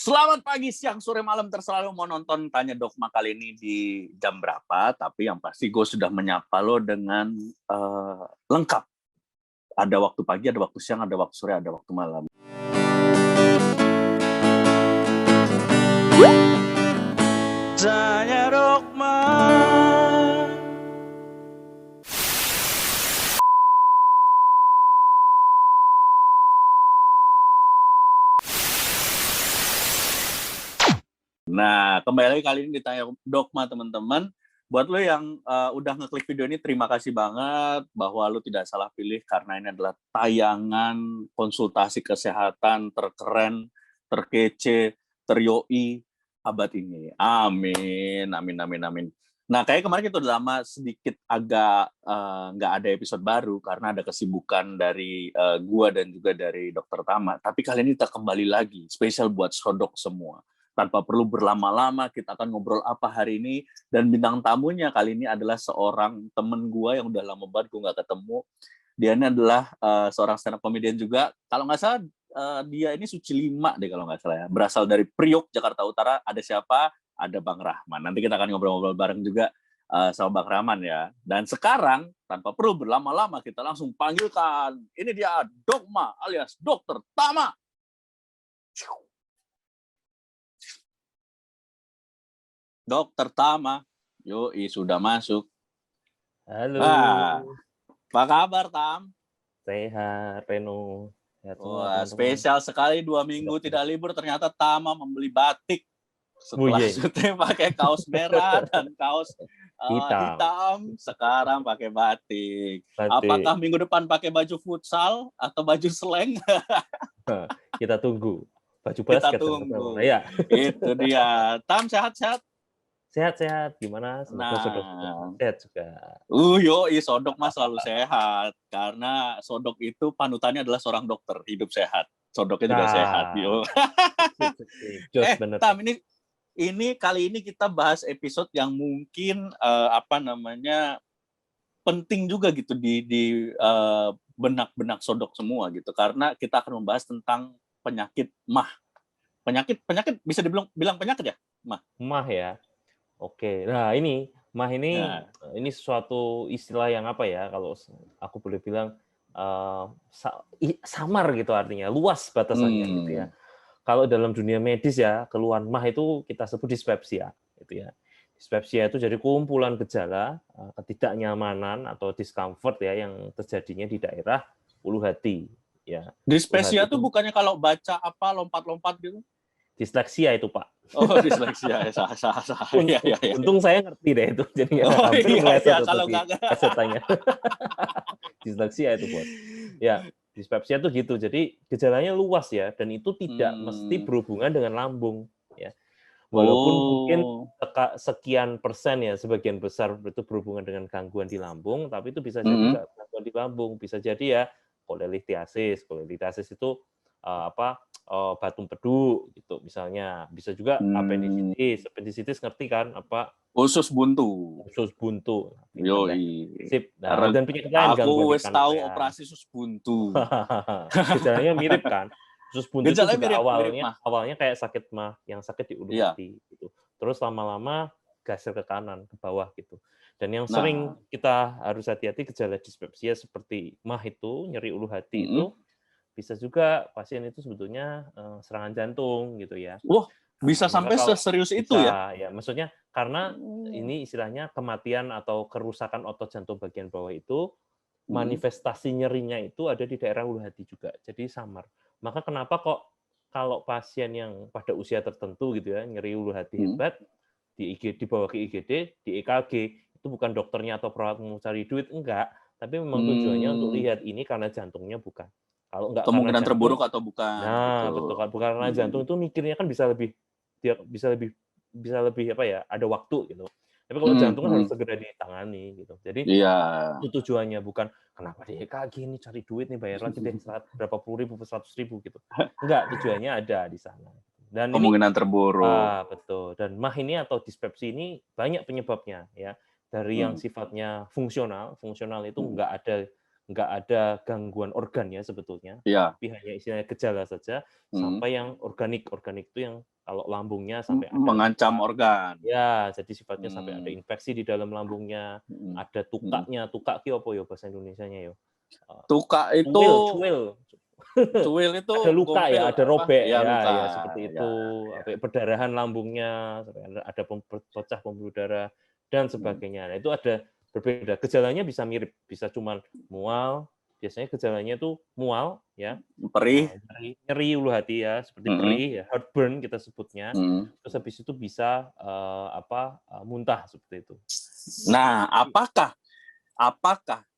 Selamat pagi, siang, sore, malam, terserah lo mau nonton Tanya Dogma kali ini di jam berapa, tapi yang pasti gue sudah menyapa lo dengan lengkap. Ada waktu pagi, ada waktu siang, ada waktu sore, ada waktu malam. Tanya Dogma. Nah, kembali lagi kali ini di Tanya Dogma, teman-teman. Buat lo yang udah ngeklik video ini, terima kasih banget bahwa lo tidak salah pilih karena ini adalah tayangan konsultasi kesehatan terkeren, terkece, teryoi abad ini. Amin, amin, amin, amin. Nah, kayak kemarin kita udah lama sedikit agak nggak ada episode baru karena ada kesibukan dari gua dan juga dari Dokter Tama. Tapi kali ini kita kembali lagi, spesial buat Sodok semua. Tanpa perlu berlama-lama, kita akan ngobrol apa hari ini. Dan bintang tamunya kali ini adalah seorang temen gue yang udah lama banget gue gak ketemu. Dia ini adalah seorang stand-up comedian juga. Kalau nggak salah, dia ini Suci 5 deh kalau nggak salah ya. Berasal dari Priok, Jakarta Utara. Ada siapa? Ada Bang Rahman. Nanti kita akan ngobrol-ngobrol bareng juga sama Bang Rahman ya. Dan sekarang, tanpa perlu berlama-lama, kita langsung panggilkan. Ini dia Dogma alias Dokter Tama. Dokter Tama, yoi sudah masuk. Halo. Apa kabar Tam? Sehat, Reno. Sehat semua, Wah, spesial sekali 2 minggu tidak libur. Ternyata Tama membeli batik setelah syuting pakai kaos merah dan kaos hitam. Sekarang pakai batik. Apakah minggu depan pakai baju futsal atau baju slang? Kita tunggu. Baju basket. Kita tunggu. Ya. Itu dia. Tam sehat-sehat? Sehat-sehat. Gimana? Semoga Sodok sehat juga. Yoi, Sodok mah selalu sehat. Karena Sodok itu panutannya adalah seorang dokter, hidup sehat. Sodoknya juga sehat. Yo. Tam, ini kali ini kita bahas episode yang mungkin penting juga gitu di benak-benak Sodok semua gitu. Karena kita akan membahas tentang penyakit MAH. Penyakit bisa dibilang penyakit ya? MAH ya. Oke, nah ini MAH ini suatu istilah yang apa ya, kalau aku boleh bilang samar gitu artinya, luas batasannya gitu ya. Kalau dalam dunia medis ya, keluhan MAH itu kita sebut dispepsia gitu ya. Dispepsia itu jadi kumpulan gejala ketidaknyamanan atau discomfort ya yang terjadinya di daerah ulu hati ya. Dispepsia itu bukannya kalau baca apa lompat-lompat gitu? Disleksia itu, Pak. Oh, disleksia. Sah. Untung saya ngerti deh itu. Jadi hampir meleset kalau kasetannya. Disleksia itu, Bos. Ya, dispepsia itu gitu. Jadi gejalanya luas ya, dan itu tidak mesti berhubungan dengan lambung ya. Walaupun mungkin sekian persen ya, sebagian besar itu berhubungan dengan gangguan di lambung, tapi itu bisa jadi juga gangguan di lambung. Bisa jadi ya kolelitiasis. Kolelitiasis itu batu empedu gitu misalnya, bisa juga appendicitis ngerti kan apa usus buntu sip. Nah, dan penyakit lain aku wes tahu operasi usus buntu. Gejalanya mirip kan, usus buntu itu juga awalnya kayak sakit MAH yang sakit di ulu hati gitu, terus lama-lama geser ke kanan ke bawah gitu. Dan yang sering kita harus hati-hati gejala dispepsia seperti MAH itu, nyeri ulu hati itu bisa juga pasien itu sebetulnya serangan jantung gitu ya. Wah, bisa sampai seserius itu ya? Ya, maksudnya karena ini istilahnya kematian atau kerusakan otot jantung bagian bawah itu manifestasi nyerinya itu ada di daerah ulu hati juga. Jadi samar. Maka kenapa kok kalau pasien yang pada usia tertentu gitu ya, nyeri ulu hati hebat dibawa ke IGD, di EKG, itu bukan dokternya atau perawat mau cari duit, enggak, tapi memang tujuannya untuk lihat ini karena jantungnya bukan. Kalau enggak kemungkinan jantung, terburuk atau bukan. Nah, gitu. Betul kan, bukan karena jantung itu mikirnya kan bisa lebih apa ya, ada waktu gitu. Tapi kalau jantung kan harus segera ditangani gitu. Jadi itu tujuannya, bukan kenapa di EKG ini cari duit nih, bayar lagi deh berapa puluh ribu, 100.000 gitu. Enggak, tujuannya ada di sana. Dan kemungkinan terburuk. Betul. Dan MAH ini atau dispepsi ini banyak penyebabnya ya. Dari yang sifatnya fungsional itu nggak nggak ada gangguan organ ya sebetulnya, tapi hanya istilahnya gejala saja, sampai yang organik itu yang kalau lambungnya sampai ada mengancam organ. Ya, jadi sifatnya sampai ada infeksi di dalam lambungnya, ada tukaknya, tukak ki apa ya bahasa Indonesianya ya? Tukak itu cuil itu ada luka ya, ada robek ya, ya seperti itu, sampai perdarahan lambungnya, sampai ada pecah pembuluh darah dan sebagainya. Nah, itu ada berbeda. Gejalanya bisa mirip, bisa cuman mual, biasanya gejalanya itu mual ya, perih, nyeri ulu hati ya, seperti perih ya, heartburn kita sebutnya. Terus habis itu bisa muntah seperti itu. Nah, apakah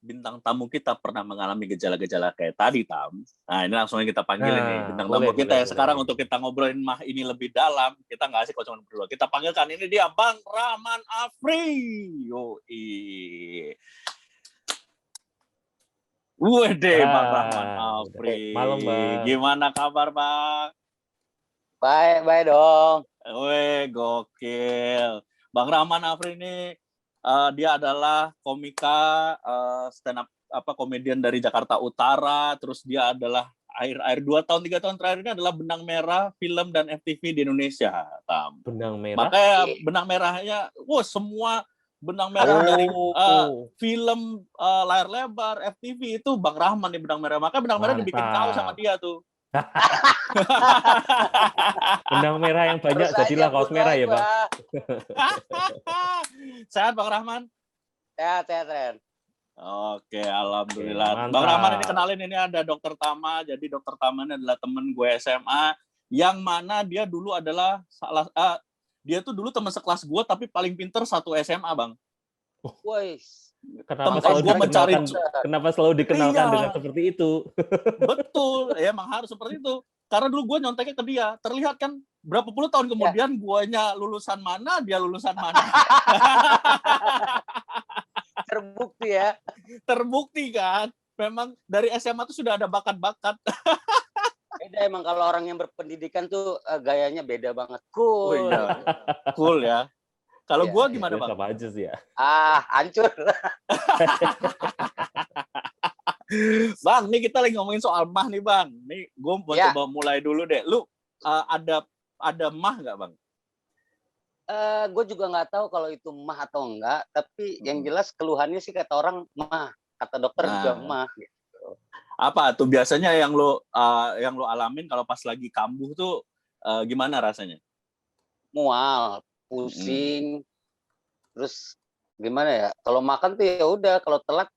bintang tamu kita pernah mengalami gejala-gejala kayak tadi, Tam? Nah, ini langsung kita panggilin nih bintang tamu kita ya. Sekarang untuk kita ngobrolin mah ini lebih dalam, kita nggak asik kocok berdua. Kita panggilkan, ini dia Bang Rahman Afri. Yoi. Wede, Bang Rahman Afri. Malam, Bang. Gimana kabar, Bang? Baik dong. Weh, gokil. Bang Rahman Afri ini dia adalah komika stand up komedian dari Jakarta Utara, terus dia adalah akhir 2 tahun 3 tahun terakhir ini adalah benang merah film dan FTV di Indonesia, Tam. Benang merah. Makanya benang merahnya, semua benang merah dari film layar lebar, FTV itu Bang Rahman nih benang merah. Makanya benang merah dibikin kaos sama dia tuh. Benang merah yang banyak jadilah kaos merah ya, Bang. Sehat Bang Rahman? Sehat, Ren. Oke, alhamdulillah. Bang Rahman ini kenalin, ini ada Dokter Tama. Jadi Dokter Tama ini adalah temen gue SMA, yang mana dia dulu adalah dia tuh dulu teman sekelas gue tapi paling pinter satu SMA, Bang. Kenapa selalu dikenalkan dengan seperti itu? Betul, ya emang harus seperti itu. Karena dulu gue nyonteknya ke dia. Terlihat kan berapa puluh tahun kemudian guanya lulusan mana, dia lulusan mana. Terbukti ya. Terbukti kan. Memang dari SMA tuh sudah ada bakat-bakat. Beda emang kalau orang yang berpendidikan tuh gayanya beda banget. Cool. Oh, iya. Cool ya. Kalau gue gimana, Bang? Sama aja sih ya. Hancur. Bang, nih kita lagi ngomongin soal mah nih, Bang. Nih gue mau coba mulai dulu deh. Lu ada mah nggak, Bang? Gue juga nggak tahu kalau itu mah atau enggak. Tapi yang jelas keluhannya sih kata orang mah, kata dokter juga mah. Gitu. Apa tuh biasanya yang lu alamin kalau pas lagi kambuh tuh gimana rasanya? Mual, pusing, terus gimana ya? Kalau makan tuh ya udah, kalau telat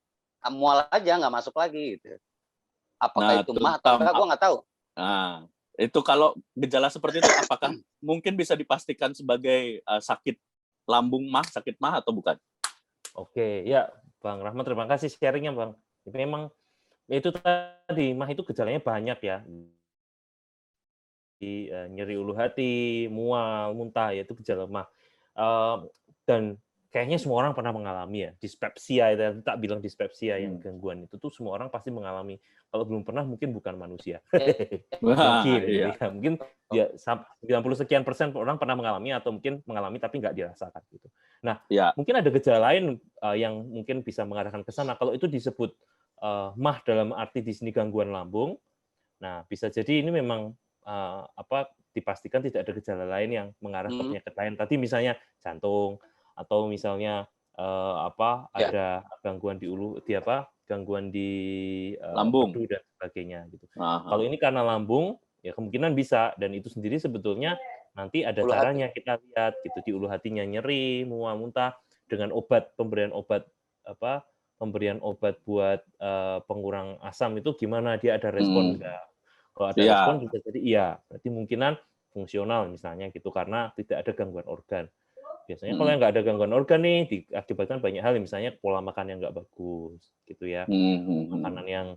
mual aja nggak masuk lagi gitu. Apakah itu mah atau enggak? Gue nggak tahu. Nah, itu kalau gejala seperti itu apakah mungkin bisa dipastikan sebagai sakit lambung mah, sakit mah atau bukan? Oke, ya Bang Rahman, terima kasih sharingnya, Bang. Memang itu tadi mah itu gejalanya banyak ya. Nyeri ulu hati, mual, muntah, yaitu gejala mah. Dan kayaknya semua orang pernah mengalami ya, dispepsia, tak bilang dispepsia yang gangguan itu tuh semua orang pasti mengalami. Kalau belum pernah mungkin bukan manusia. Mungkin, ya. Mungkin ya 90 sekian % orang pernah mengalami atau mungkin mengalami tapi nggak dirasakan gitu. Nah, mungkin ada gejala lain yang mungkin bisa mengarahkan ke sana. Kalau itu disebut mah dalam arti di sini gangguan lambung, nah bisa jadi ini memang dipastikan tidak ada gejala lain yang mengarah ke penyakit lain. Tadi misalnya jantung atau misalnya ada gangguan di gangguan di lambung dan sebagainya gitu. Kalau ini karena lambung ya kemungkinan bisa, dan itu sendiri sebetulnya nanti ada caranya kita lihat gitu, di ulu hatinya nyeri, mual, muntah dengan pemberian obat buat pengurang asam itu gimana, dia ada respon enggak? Kalau ada respon bisa jadi iya, berarti kemungkinan fungsional misalnya gitu, karena tidak ada gangguan organ. Biasanya kalau yang nggak ada gangguan organ nih diakibatkan banyak hal, misalnya pola makan yang nggak bagus gitu ya, makanan yang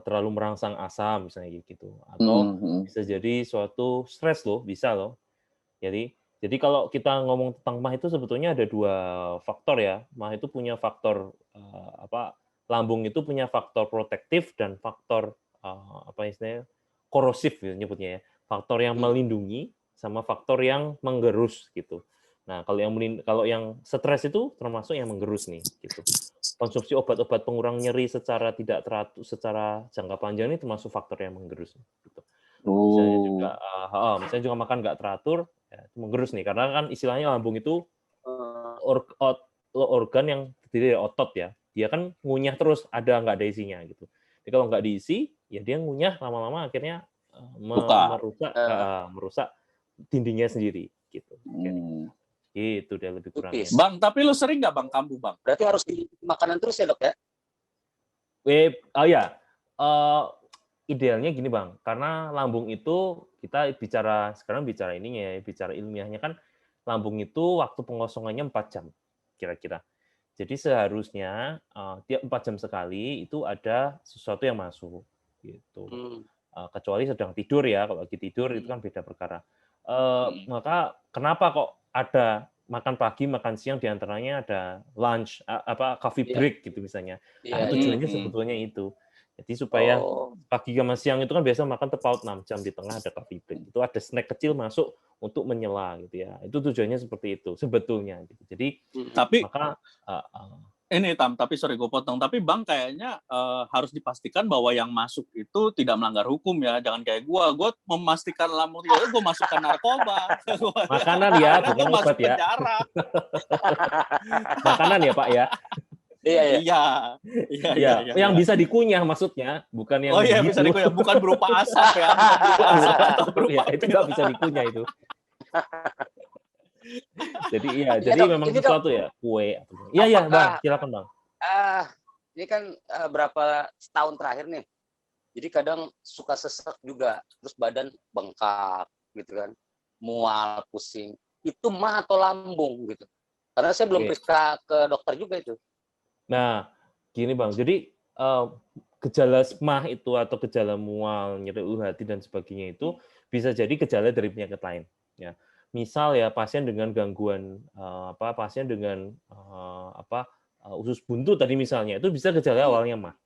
terlalu merangsang asam misalnya gitu, atau bisa jadi suatu stres bisa loh. Jadi kalau kita ngomong tentang mah itu sebetulnya ada 2 faktor ya. Mah itu punya faktor lambung itu punya faktor protektif dan faktor korosif gitu nyebutnya ya. Faktor yang melindungi sama faktor yang menggerus gitu. Nah, kalau yang stres itu termasuk yang menggerus nih, gitu. Konsumsi obat-obat pengurang nyeri secara tidak teratur, secara jangka panjang ini termasuk faktor yang menggerus, gitu. Misalnya juga makan nggak teratur, ya, itu menggerus nih, karena kan istilahnya lambung itu organ yang terdiri dari otot ya, dia kan ngunyah terus, nggak ada isinya gitu. Jadi kalau nggak diisi, ya dia ngunyah lama-lama akhirnya merusak dindingnya sendiri, gitu. Itu dia lebih kurangnya. Bang, tapi lu sering nggak Bang kambuh Bang? Berarti harus di makanan terus ya Dok ya? Idealnya gini Bang, karena lambung itu kita sekarang bicara ininya ya, bicara ilmiahnya kan lambung itu waktu pengosongannya 4 jam kira-kira. Jadi seharusnya tiap 4 jam sekali itu ada sesuatu yang masuk gitu. Kecuali sedang tidur ya, kalau lagi tidur itu kan beda perkara. Maka kenapa kok ada makan pagi, makan siang, diantaranya ada lunch, coffee break gitu misalnya. Nah, tujuannya sebetulnya itu. Jadi supaya pagi sama siang itu kan biasa makan terpaut 6 jam, di tengah ada coffee break. Itu ada snack kecil masuk untuk menyela gitu ya. Itu tujuannya seperti itu sebetulnya. Gitu. Jadi maka ini tapi sorry gue potong, tapi Bang kayaknya harus dipastikan bahwa yang masuk itu tidak melanggar hukum ya, jangan kayak gue memastikan lambung gue masukkan narkoba. Makanan ya, bukan obat ya. Makanan ya Pak ya. Iya. Yang bisa dikunyah maksudnya, bukan yang bisa dikunyah, bukan berupa asap ya. Itu nggak bisa dikunyah itu. Jadi memang sesuatu ya, kue. Iya Bang, silakan Bang. Ini kan berapa setahun terakhir nih. Jadi kadang suka sesak juga, terus badan bengkak gitu kan, mual, pusing. Itu mah atau lambung gitu. Karena saya belum periksa ke dokter juga itu. Nah, gini Bang. Jadi gejala mah itu atau gejala mual, nyeri hati dan sebagainya itu bisa jadi gejala dari penyakit lain ya. Misal ya pasien dengan gangguan pasien dengan usus buntu tadi misalnya, itu bisa gejala awalnya mah.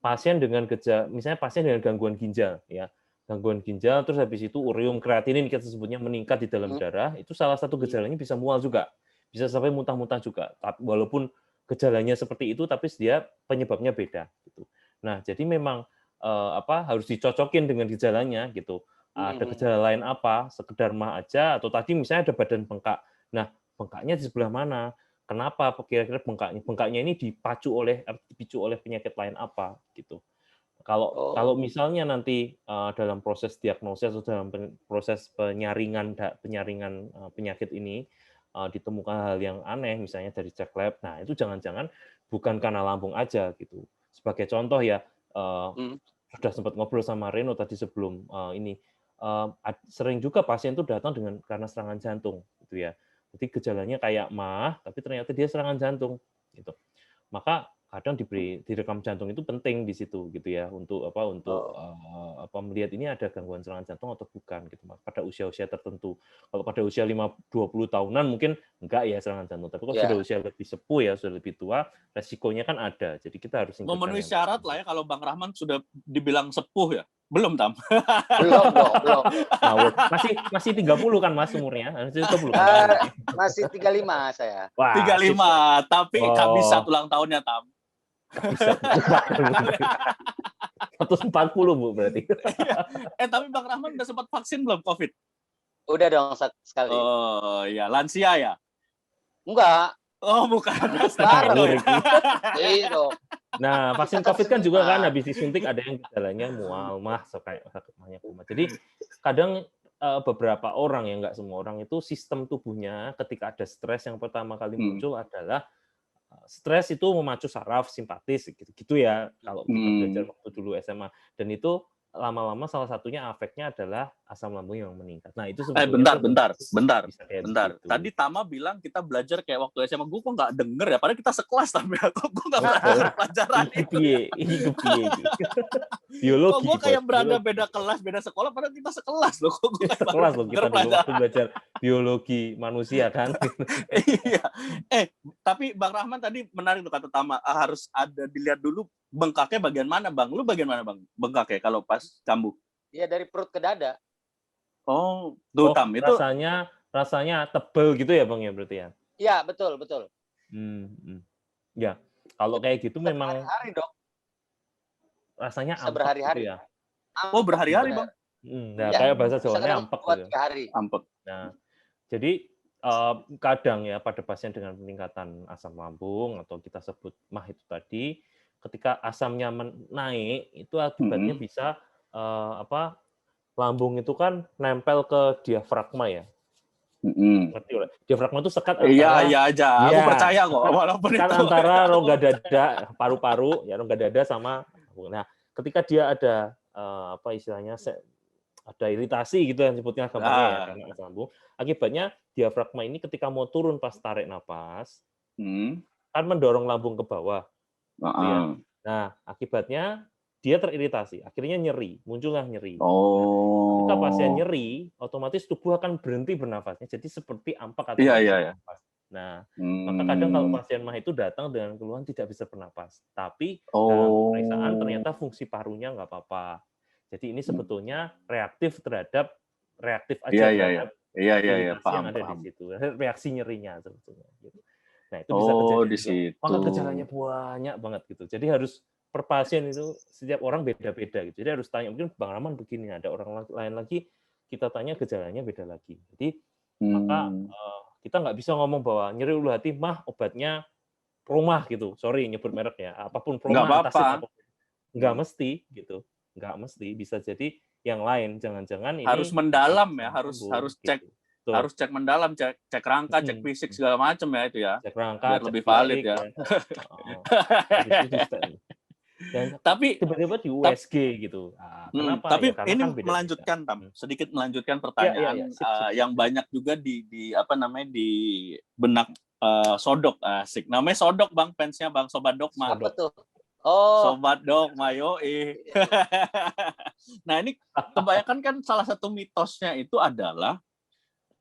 Pasien dengan misalnya pasien dengan gangguan ginjal ya. Gangguan ginjal terus habis itu ureum kreatinin kita sebutnya meningkat di dalam darah, itu salah satu gejalanya bisa mual juga. Bisa sampai muntah-muntah juga. Walaupun gejalanya seperti itu tapi dia penyebabnya beda gitu. Nah, jadi memang harus dicocokin dengan gejalanya gitu. Ada gejala lain apa? Sekedar mah aja atau tadi misalnya ada badan bengkak. Nah, bengkaknya di sebelah mana? Kenapa kira-kira bengkaknya? Bengkaknya ini dipicu oleh penyakit lain apa gitu. Kalau misalnya nanti dalam proses diagnosis atau dalam proses penyaringan penyakit ini ditemukan hal yang aneh misalnya dari cek lab, nah itu jangan-jangan bukan karena lambung aja gitu. Sebagai contoh ya, sudah sempat ngobrol sama Reno tadi sebelum ini, sering juga pasien itu datang karena serangan jantung gitu ya. Jadi gejalanya kayak mah, tapi ternyata dia serangan jantung gitu. Maka kadang direkam jantung itu penting di situ gitu ya untuk melihat ini ada gangguan serangan jantung atau bukan gitu pada usia-usia tertentu. Kalau pada usia 20 tahunan mungkin enggak ya serangan jantung, tapi kalau sudah usia lebih sepuh ya, sudah lebih tua, resikonya kan ada. Jadi kita harus memenuhi syarat lah ya kalau Bang Rahman sudah dibilang sepuh ya. Belum Tam. Belum. Masih 30 kan Mas umurnya? Masih 35 saya. Wah, 35, tapi bisa ulang tahunnya Tam. 140 Bu berarti. Tapi Bang Rahman udah sempat vaksin belum COVID? Udah dong sekali. Oh iya, lansia ya? Enggak. Oh bukan. Nah, vaksin COVID kan juga kan habis disuntik ada yang gejalanya mual, mah, sakit mahnya kumat. Jadi kadang beberapa orang ya, nggak semua orang itu sistem tubuhnya ketika ada stres yang pertama kali muncul adalah stres itu memacu saraf simpatis gitu ya kalau kita belajar waktu dulu SMA, dan itu lama-lama salah satunya efeknya adalah asam lambung yang meningkat. Nah, itu sebetulnya bentar. Tadi Tama bilang kita belajar kayak waktu SMA. Gue kok nggak denger ya, padahal kita sekelas tapi aku nggak belajar pelajaran itu. Biologi. Kok gue kayak berada beda kelas, beda sekolah, padahal kita sekelas loh. Kok gue sekelas loh kita dulu waktu belajar biologi manusia kan. Iya. Tapi Bang Rahman tadi menarik tuh kata Tama, harus ada dilihat dulu bengkaknya bagian mana Bang? Lu bagian mana Bang? Bengkaknya kalau pas kambuh? Iya, dari perut ke dada. Oh, tuh Tam itu rasanya tebel gitu ya Bang ya berarti ya? Iya, betul. Ya, kalau kayak gitu Bisa memang berhari-hari, Dok. rasanya Bisa ampek gitu berhari-hari. ya. Oh, Ampek, berhari-hari, bener. Bang? Nah, Iya, kayak bahasa bisa Jawanya kadang ampek 2, gitu. 3 hari. Ampek. Nah, jadi kadang ya pada pasien dengan peningkatan asam lambung atau kita sebut MAH itu tadi, ketika asamnya naik itu akibatnya bisa lambung itu kan nempel ke diafragma ya. Ngerti lah. Diafragma itu sekat antara Iya aja. Aku percaya kok walaupun sekat itu. antara rongga dada, paru-paru ya rongga dada sama. Nah, ketika dia ada istilahnya ada iritasi gitu yang sebutnya gampangnya ya karena asam lambung. Akibatnya diafragma ini ketika mau turun pas tarik napas kan mendorong lambung ke bawah. Gitu ya. Nah, akibatnya dia teriritasi, akhirnya nyeri, muncullah nyeri. Oh. Ketika pasien nyeri, otomatis tubuh akan berhenti bernafasnya, jadi seperti ampak atau Iya. bernapas. Nah, maka kadang kalau pasien MAH itu datang dengan keluhan tidak bisa bernapas, tapi dalam pemeriksaan ternyata fungsi parunya nggak apa-apa. Jadi ini sebetulnya reaktif aja terhadap iritasi yang ada di situ, reaksi nyerinya sebetulnya. Nah itu bisa kejadian juga. Maka gejalanya banyak banget gitu. Jadi harus per pasien itu setiap orang beda-beda gitu. Jadi harus tanya, mungkin Bang Rahman begini, ada orang lain lagi kita tanya gejalanya beda lagi. Jadi maka kita nggak bisa ngomong bahwa nyeri ulu hati mah obatnya Promah gitu. Sorry nyebut merek ya. Apapun Promah, Antacid apapun. Nggak mesti gitu. Nggak mesti, bisa jadi yang lain. Jangan-jangan ini harus mendalam ya, harus cek gitu. Harus cek mendalam, cek rangka, cek fisik segala macam ya itu ya. Cek rangka, biar lebih valid ya. Dan tapi tiba-tiba di USG gitu. Kenapa? Tapi ya, ini kan melanjutkan sedikit melanjutkan pertanyaan yang banyak juga di di benak Sodok asik. Namanya Sodok Bang, fansnya Bang Sobat Dogma. Apa tuh? Oh, Sobat Dogma yoi. Nah, ini kebanyakan kan salah satu mitosnya itu adalah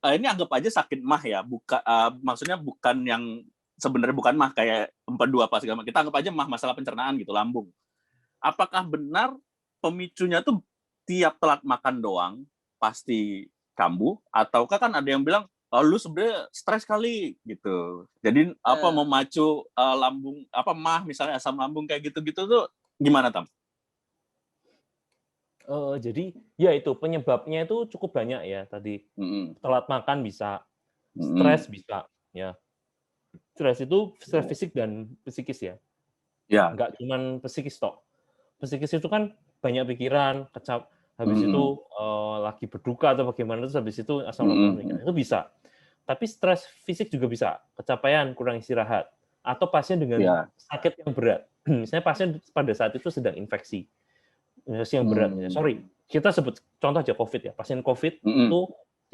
ini anggap aja sakit MAH ya, maksudnya bukan yang sebenarnya bukan MAH kayak empedu apa segala macam. Kita anggap aja MAH masalah pencernaan gitu, lambung. Apakah benar pemicunya tuh tiap telat makan doang pasti kambuh, ataukah kan ada yang bilang lu sebenarnya stres kali gitu. Jadi memacu lambung MAH misalnya asam lambung kayak gitu-gitu tuh gimana Tam? Jadi ya itu penyebabnya itu cukup banyak ya tadi. Telat makan bisa, stres bisa ya. Stres itu stres fisik dan psikis ya. Nggak cuman psikis toh. Psikis itu kan banyak pikiran, kecap, habis itu lagi berduka atau bagaimana, terus habis itu asam lambung meningkat. Itu bisa. Tapi stres fisik juga bisa, kecapean, kurang istirahat, atau pasien dengan sakit yang berat. Misalnya pasien pada saat itu sedang infeksi yang berat. Sorry, kita sebut contoh aja COVID ya. Pasien COVID itu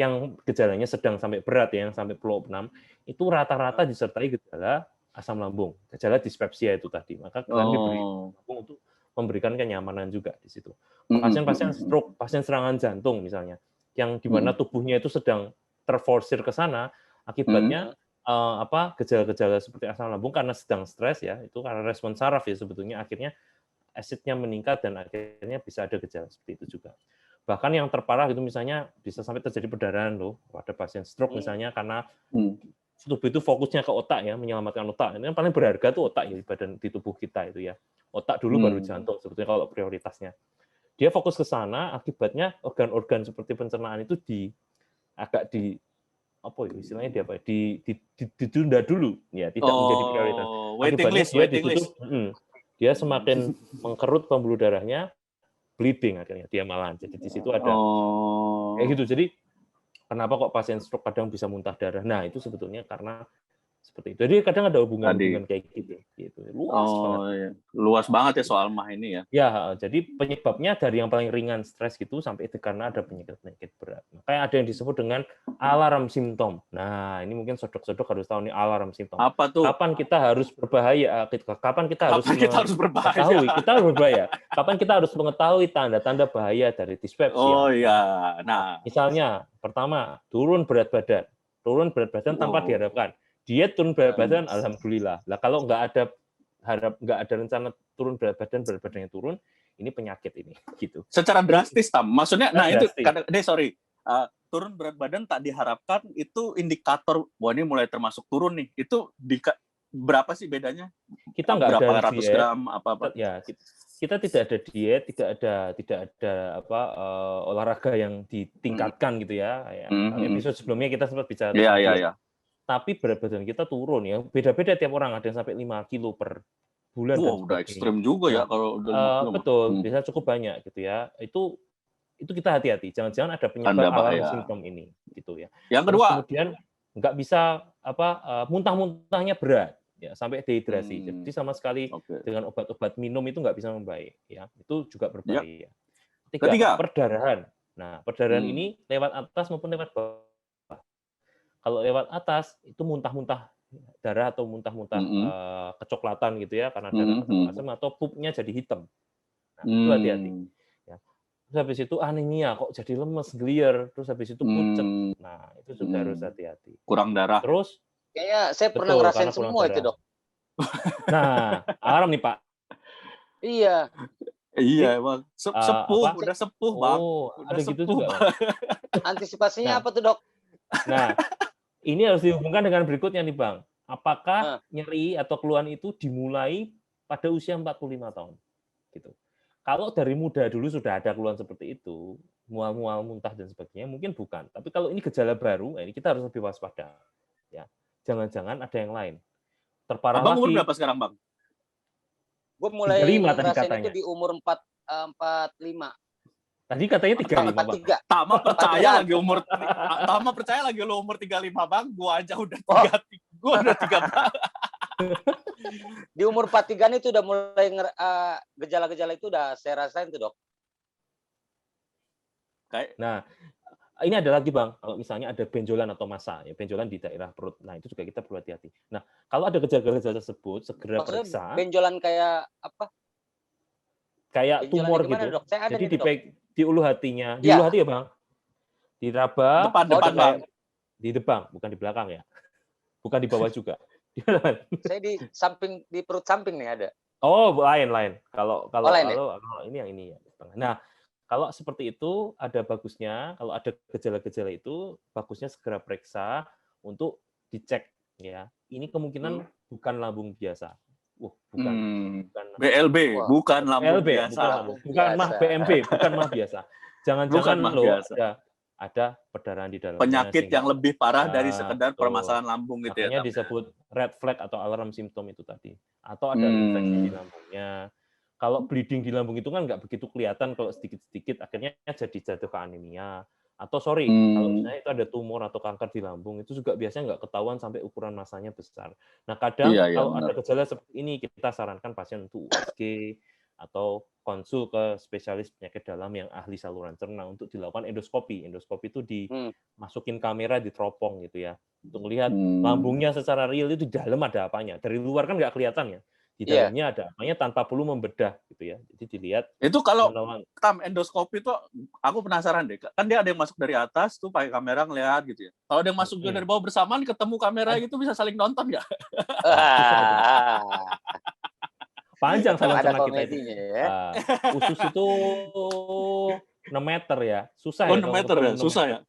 yang gejalanya sedang sampai berat ya, yang sampai flow 6, itu rata-rata disertai gejala asam lambung, gejala dispepsia itu tadi. Maka kami beri lambung untuk memberikan kenyamanan juga di situ. Pasien-pasien stroke, pasien serangan jantung misalnya, yang di mana tubuhnya itu sedang terforsir ke sana, akibatnya gejala-gejala seperti asam lambung karena sedang stres ya, itu karena respon saraf ya sebetulnya, akhirnya asidnya meningkat dan akhirnya bisa ada gejala seperti itu juga. Bahkan yang terparah itu misalnya bisa sampai terjadi perdarahan loh pada pasien stroke misalnya, karena tubuh itu fokusnya ke otak ya, menyelamatkan otak. Ini yang paling berharga tuh otak ya di tubuh kita itu ya. Otak dulu baru jantung sebetulnya kalau prioritasnya. Dia fokus ke sana, akibatnya organ-organ seperti pencernaan itu ditunda dulu ya, tidak menjadi prioritas. Akibatnya dia ditutup, dia semakin mengkerut pembuluh darahnya, bleeding akhirnya dia malahan. Jadi di situ ada kayak gitu. Jadi kenapa kok pasien stroke kadang bisa muntah darah? Nah, itu sebetulnya karena seperti itu. Jadi kadang ada hubungan kayak gitu. Luas banget. Iya. Luas banget ya soal MAH ini ya. Ya, jadi penyebabnya dari yang paling ringan stres gitu sampai itu karena ada penyakit-penyakit berat. Makanya ada yang disebut dengan alarm simptom. Nah, ini mungkin sodok-sodok harus tahu nih alarm simptom. Apa tuh? Kapan kita harus berbahaya? Kapan kita harus berbahaya? Kita harus berbahaya. Kapan kita harus mengetahui tanda-tanda bahaya dari dispepsia? Oh iya. Nah, misalnya pertama, turun berat badan. Turun berat badan tanpa diharapkan. Diet turun berat badan, alhamdulillah. Lah kalau nggak ada rencana turun berat badannya turun, ini penyakit ini gitu. Secara drastis Tam. Maksudnya itu turun berat badan tak diharapkan itu indikator wah ini mulai termasuk turun nih. Itu berapa sih bedanya? Kita nggak berapa ada ratus diet, gram apa? Ya, kita tidak ada diet, tidak ada olahraga yang ditingkatkan gitu ya. Episode sebelumnya kita sempat bicara tentang diet. Iya. Tapi berat badan kita turun ya. Beda-beda tiap orang, ada yang sampai 5 kilo per bulan. Wow, udah ekstrem juga ya kalau udah 5 kilo. Betul, bisa cukup banyak gitu ya. Itu kita hati-hati. Jangan-jangan ada penyebab alarm simptom ini gitu ya. Yang kedua, kemudian nggak bisa muntah-muntahnya berat ya sampai dehidrasi. Jadi sama sekali dengan obat-obat minum itu nggak bisa membaik ya. Itu juga berbahaya. Ketiga, perdarahan. Nah, perdarahan ini lewat atas maupun lewat bawah. Kalau lewat atas itu muntah-muntah darah atau muntah-muntah kecoklatan gitu ya karena darah asam atau pupnya jadi hitam. Nah, itu hati-hati. Ya. Terus habis itu anemia kok jadi lemes, gelier, terus habis itu pucet. Nah, itu sudah harus hati-hati. Kurang darah. Terus kayaknya saya pernah ngerasain semua itu, Dok. Nah, alarm nih, Pak. Iya. Iya, Bang. Udah sepuh, Bang. Udah ada gitu juga, Bang. Antisipasinya apa tuh, Dok? Nah, ini harus dihubungkan dengan berikutnya nih, Bang. Apakah nyeri atau keluhan itu dimulai pada usia 45 tahun? Gitu. Kalau dari muda dulu sudah ada keluhan seperti itu, mual-mual, muntah dan sebagainya, mungkin bukan. Tapi kalau ini gejala baru, ini kita harus lebih waspada. Ya, jangan-jangan ada yang lain. Terparah Abang lagi. umur berapa sekarang, Bang? Gue mulai ngerasain itu di umur 45. Tadi katanya 35, Bang. Tama percaya lagi lo umur 35, Bang. Gua aja udah 33. Gua udah 3. Di umur 43 itu udah mulai gejala-gejala itu udah saya rasain tuh, Dok. Nah, ini ada lagi, Bang. Kalau misalnya ada benjolan atau massa, ya benjolan di daerah perut. Nah, itu juga kita perlu hati-hati. Nah, kalau ada gejala-gejala tersebut, segera periksa. Benjolan kayak apa? Kayak tumor gitu. Dok? Jadi di ulu hatinya. Di ulu hati ya, Bang? Diraba. Depan, Bang. Di depan, bukan di belakang ya. Bukan di bawah juga. Saya di perut samping nih ada. Oh, lain. Kalau lain, ini yang ini ya. Nah, kalau seperti itu ada bagusnya, kalau ada gejala-gejala itu bagusnya segera periksa untuk dicek ya. Ini kemungkinan bukan lambung biasa. Bukan BLB, bukan lambung BLB, biasa. Bukan mah BMB, bukan mah biasa. Jangan-jangan ada perdarahan di dalamnya. Penyakit yang lebih parah dari sekedar permasalahan lambung gitu ya. Makanya disebut red flag atau alarm simptom itu tadi. Atau ada infeksi di lambungnya. Kalau bleeding di lambung itu kan nggak begitu kelihatan kalau sedikit-sedikit akhirnya jadi jatuh ke anemia. Atau kalau misalnya itu ada tumor atau kanker di lambung, itu juga biasanya nggak ketahuan sampai ukuran massanya besar. Nah, kadang kalau ada gejala seperti ini, kita sarankan pasien untuk USG atau konsul ke spesialis penyakit dalam yang ahli saluran cerna untuk dilakukan endoskopi. Endoskopi itu dimasukin kamera di teropong gitu ya, untuk melihat lambungnya secara real itu di dalam ada apanya. Dari luar kan nggak kelihatan ya. Di dalamnya ada apanya tanpa perlu membedah gitu ya. Jadi dilihat. Itu kalau endoskopi itu aku penasaran deh. Kan dia ada yang masuk dari atas tuh pakai kamera ngelihat gitu ya. Kalau ada yang masuk dari bawah bersamaan ketemu kamera gitu bisa saling nonton nggak? Panjang saluran cerna kita itu. Usus itu 6 meter ya. Susah ya. 6 meter ya? Susah ya?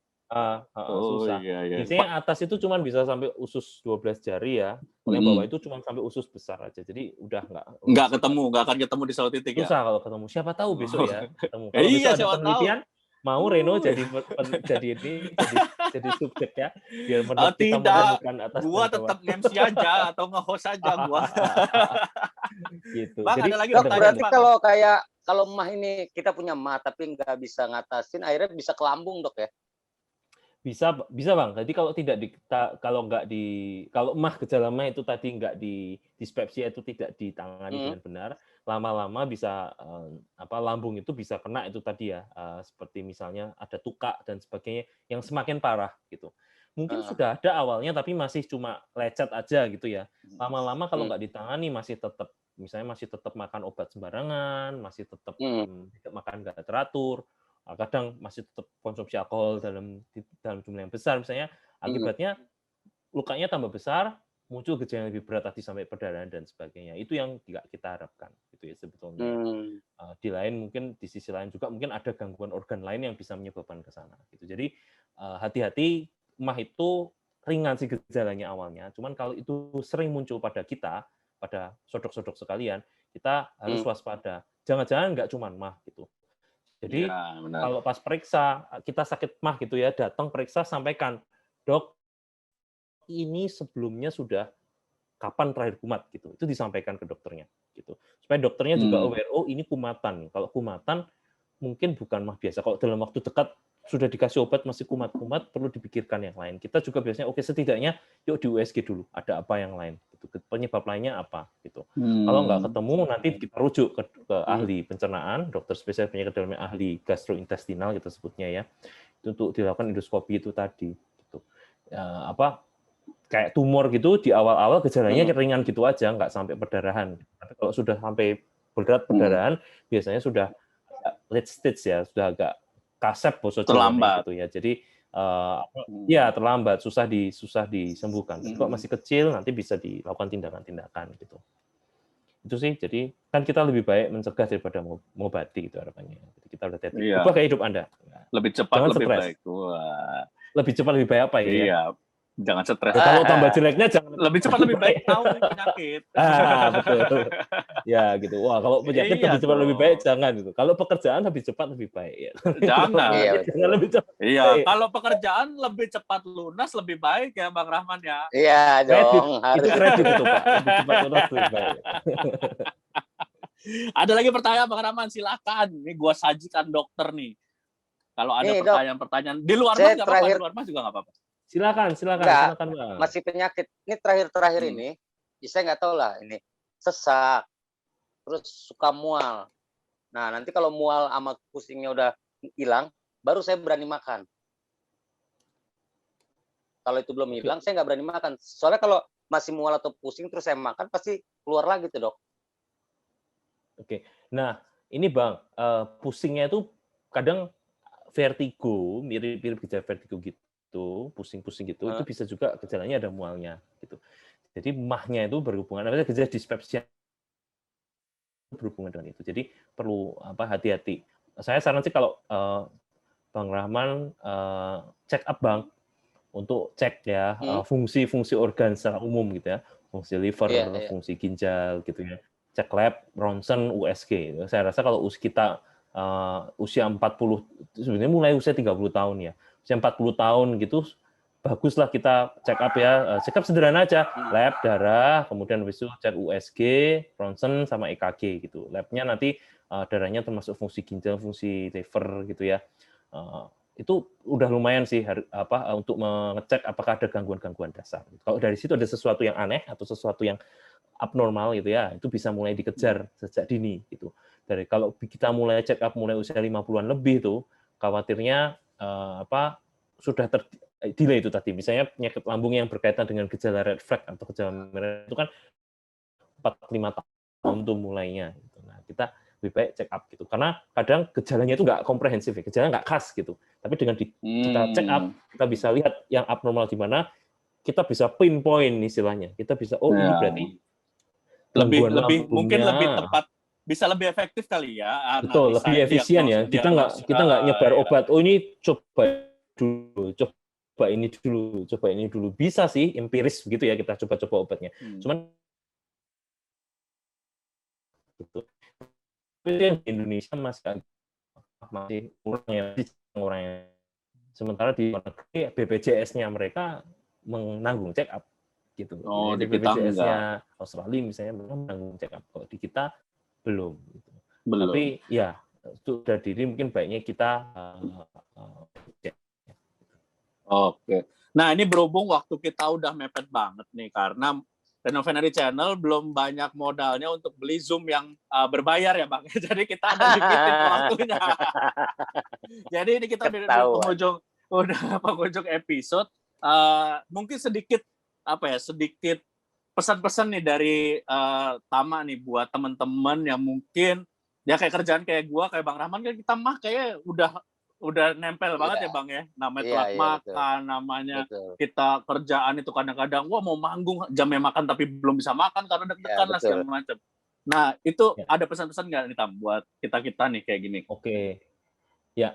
Susah. Iya. Biasanya atas itu cuma bisa sampai usus 12 jari ya. Kalau yang bawah itu cuma sampai usus besar aja. Jadi udah nggak akan ketemu di satu titik ya. Susah kalau ketemu. Siapa tahu besok ya ketemu. Kalau besok ada penelitian, mau Reno jadi subjek ya. Biar kita menemukan atas. Gua tetap MC aja atau nge-host aja gua. Gitu. Bang, jadi ada lagi berarti kalau mah ini kita punya mah tapi nggak bisa ngatasin, akhirnya bisa ke lambung, Dok ya? Bisa Bang. Jadi kalau mah gejala mah itu tadi nggak di dispepsia itu tidak ditangani dengan benar, lama-lama bisa lambung itu bisa kena itu tadi ya, seperti misalnya ada tukak dan sebagainya yang semakin parah gitu. Mungkin sudah ada awalnya tapi masih cuma lecet aja gitu ya. Lama-lama kalau nggak ditangani masih tetap makan obat sembarangan, masih tetap makan nggak teratur. Kadang masih tetap konsumsi alkohol dalam jumlah yang besar misalnya, akibatnya lukanya tambah besar, muncul gejala yang lebih berat tadi sampai perdarahan dan sebagainya. Itu yang tidak kita harapkan gitu ya sebetulnya. Di sisi lain juga mungkin ada gangguan organ lain yang bisa menyebabkan ke sana gitu. Jadi hati-hati, mah itu ringan sih gejalanya awalnya. Cuman kalau itu sering muncul pada kita, pada sodok-sodok sekalian, kita harus waspada. Jangan-jangan nggak cuma mah gitu. Jadi Ya, benar. kalau pas periksa kita sakit mah gitu ya, datang periksa sampaikan, dok ini sebelumnya sudah kapan terakhir kumat gitu. Itu disampaikan ke dokternya gitu. Supaya dokternya juga aware, oh ini kumatan. Kalau kumatan mungkin bukan mah biasa. Kalau dalam waktu dekat sudah dikasih obat masih kumat-kumat, perlu dipikirkan yang lain. Kita juga biasanya oke setidaknya yuk di USG dulu. Ada apa yang lain? Gitu. Penyebab lainnya apa? Gitu. Kalau nggak ketemu nanti kita rujuk ke ahli pencernaan, dokter spesialis penyakit dalam ahli gastrointestinal kita sebutnya ya. Itu untuk dilakukan endoskopi itu tadi. Gitu. Kayak tumor gitu di awal-awal gejalanya ringan gitu aja, nggak sampai perdarahan. Tapi kalau sudah sampai berat perdarahan, biasanya sudah late stage ya, sudah agak kasep terlambat gitu ya. Jadi ya terlambat, susah disembuhkan. Tapi kalau masih kecil nanti bisa dilakukan tindakan-tindakan gitu. Itu sih. Jadi kan kita lebih baik mencegah daripada mengobati gitu harapannya. Jadi kita udah hati-hati. Ubah gaya hidup Anda. Lebih cepat jangan lebih stres. Baik. Wah. Lebih cepat lebih baik apa ya? Iya. Jangan stres. Kalau tambah jeleknya jangan lebih cepat lebih baik tahu penyakit. Betul. Ya gitu. Wah, kalau penyakit lebih cepat lebih baik jangan gitu. Kalau pekerjaan lebih cepat lebih baik ya. Jangan. Jangan lebih cepat. Iya, kalau pekerjaan lebih cepat lunas lebih baik ya Bang Rahman ya. Iya dong. Itu kredit itu Pak. Lebih cepat lunas lebih baik. Ada lagi pertanyaan Bang Rahman, silakan. Ini gua sajikan dokter nih. Kalau ada pertanyaan-pertanyaan di luar mas nggak apa-apa, di luar mas juga nggak apa-apa. Silakan. Bang. Masih penyakit. Ini terakhir ini, saya nggak tahu lah ini sesak, terus suka mual. Nah nanti kalau mual sama pusingnya udah hilang, baru saya berani makan. Kalau itu belum hilang, saya nggak berani makan. Soalnya kalau masih mual atau pusing terus saya makan, pasti keluar lagi tuh dok. Oke. Nah ini Bang, pusingnya itu kadang vertigo, mirip-mirip gejala vertigo gitu. Pusing-pusing gitu, itu bisa juga gejalanya ada mualnya gitu. Jadi mahnya itu berhubungan, namanya gejala dispepsia berhubungan dengan itu. Jadi perlu hati-hati. Saya saran sih kalau Bang Rahman check up Bang untuk cek ya fungsi-fungsi organ secara umum gitu ya, fungsi liver, fungsi ginjal gitu ya. Cek lab, ronsen, USG. Saya rasa kalau kita usia 40, sebenarnya mulai usia 30 tahun ya. Usia 40 tahun gitu, baguslah kita check up ya. Check up sederhana aja, lab, darah, kemudian habis itu cek USG, ronsen, sama EKG gitu. Labnya nanti darahnya termasuk fungsi ginjal, fungsi liver gitu ya. Itu udah lumayan sih untuk mengecek apakah ada gangguan-gangguan dasar. Kalau dari situ ada sesuatu yang aneh atau sesuatu yang abnormal gitu ya, itu bisa mulai dikejar sejak dini gitu. Dari kalau kita mulai check up mulai usia 50-an lebih tuh, khawatirnya sudah delay itu tadi. Misalnya penyakit lambung yang berkaitan dengan gejala red flag atau gejala merah itu kan 4-5 tahun tuh mulainya gitu. Nah, kita lebih baik check up gitu. Karena kadang gejalanya itu nggak komprehensif ya, gejalanya nggak khas gitu. Tapi dengan kita check up, kita bisa lihat yang abnormal di mana, kita bisa pinpoint istilahnya. Kita bisa ini berarti mungkin lebih tepat, bisa lebih efektif kali ya. Betul, lebih efisien ya. Kita nggak nyebar obat. Oh ini coba ini dulu. Bisa sih empiris begitu ya, kita coba obatnya. Cuman gitu. Tapi yang di Indonesia masih kurangnya. Sementara di BPJS-nya mereka menanggung check up gitu. Oh, di BPJS-nya Australia misalnya mereka menanggung check up. Kalau di kita belum. Gitu. Tapi ya sudah diri mungkin baiknya kita Oke. Nah ini berhubung waktu kita udah mepet banget nih, karena Renovenary Channel belum banyak modalnya untuk beli Zoom yang berbayar ya Bang. Jadi kita ada limited waktunya. Jadi ini kita di penghujung episode. Mungkin sedikit pesan-pesan nih dari Tama nih buat teman-teman yang mungkin ya kayak kerjaan kayak gua, kayak Bang Rahman kan kita mah kayak udah nempel banget ya Bang ya, namanya telat makan, namanya kita kerjaan itu kadang-kadang mau manggung jamnya makan tapi belum bisa makan karena deg-degan lah segala macam. Nah itu ada pesan-pesan nggak nih Tam buat kita nih kayak gini? Oke. Ya,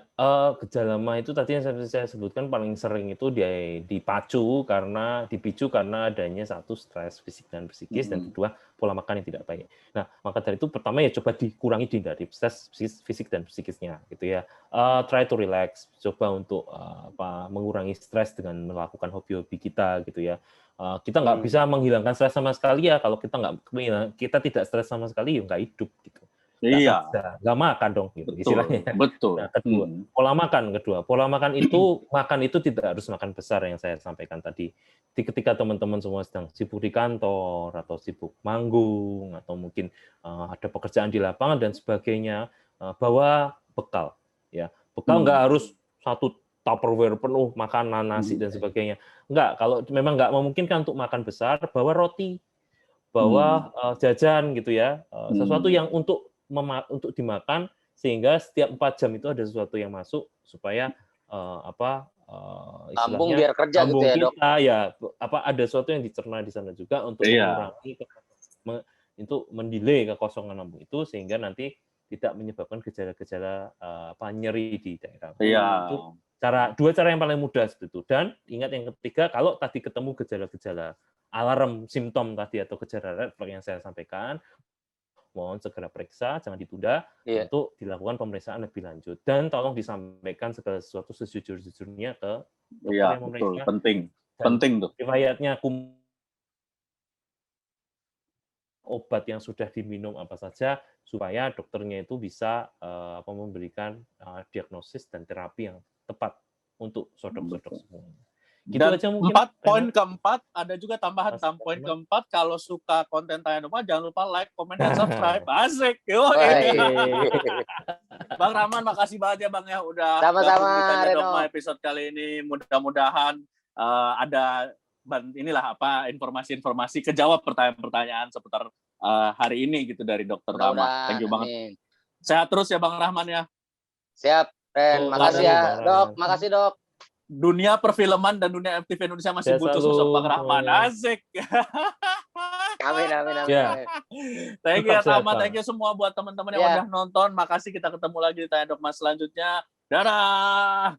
gejala MA itu tadi yang saya sebutkan paling sering itu dipicu karena adanya satu stres fisik dan psikis, dan kedua pola makan yang tidak baik. Nah, maka dari itu pertama ya coba dikurangi dari stres fisik dan psikisnya gitu ya. Try to relax, coba untuk mengurangi stres dengan melakukan hobi-hobi kita gitu ya. Kita nggak bisa menghilangkan stres sama sekali ya, kalau kita tidak stres sama sekali ya nggak hidup gitu. Nggak makan dong gitu istilahnya. Betul. Nah, pola makan itu tidak harus makan besar yang saya sampaikan tadi. Ketika teman-teman semua sedang sibuk di kantor atau sibuk manggung atau mungkin ada pekerjaan di lapangan dan sebagainya, bawa bekal ya. Bekal nggak harus satu Tupperware penuh makanan, nasi dan sebagainya. Enggak, kalau memang nggak memungkinkan untuk makan besar, bawa roti, bawa jajan gitu ya. Sesuatu yang untuk dimakan sehingga setiap 4 jam itu ada sesuatu yang masuk supaya lambung istilahnya biar kerja gitu ya, Dok. Kita ya ada sesuatu yang dicerna di sana juga untuk mengurangi untuk mendelay kekosongan lambung itu sehingga nanti tidak menyebabkan gejala-gejala nyeri di daerah. Itu dua cara yang paling mudah seperti itu. Dan ingat yang ketiga, kalau tadi ketemu gejala-gejala alarm simptom tadi atau gejala red flag yang saya sampaikan, mohon segera periksa, jangan ditunda untuk dilakukan pemeriksaan lebih lanjut, dan tolong disampaikan segala sesuatu sejujur-jujurnya ke dokter yang memeriksa. Penting tuh. Riwayatnya obat yang sudah diminum apa saja supaya dokternya itu bisa memberikan diagnosis dan terapi yang tepat untuk sodok-sodok semua. Gitu dan aja mungkin. Poin keempat, ada juga tambahan poin keempat, kalau suka konten Tanya Dogma, jangan lupa like, comment, dan subscribe. Asik. Bang Rahman, makasih banget ya Bang ya udah sama-sama di Tanya Dogma episode kali ini. Mudah-mudahan ada informasi-informasi kejawab pertanyaan-pertanyaan seputar hari ini gitu dari Dokter Rama. Thank you banget. Sehat terus ya Bang Rahman ya. Siap, Ren. Makasih ya, Dok. Makasih, Dok. Dunia perfilman dan dunia FTV Indonesia masih butuh sosok Bang Rahman. Asik. Amin. Yeah. Thank you Tama, thank you semua buat teman-teman yang udah nonton. Makasih, kita ketemu lagi di Tanya Dogma selanjutnya. Dadah.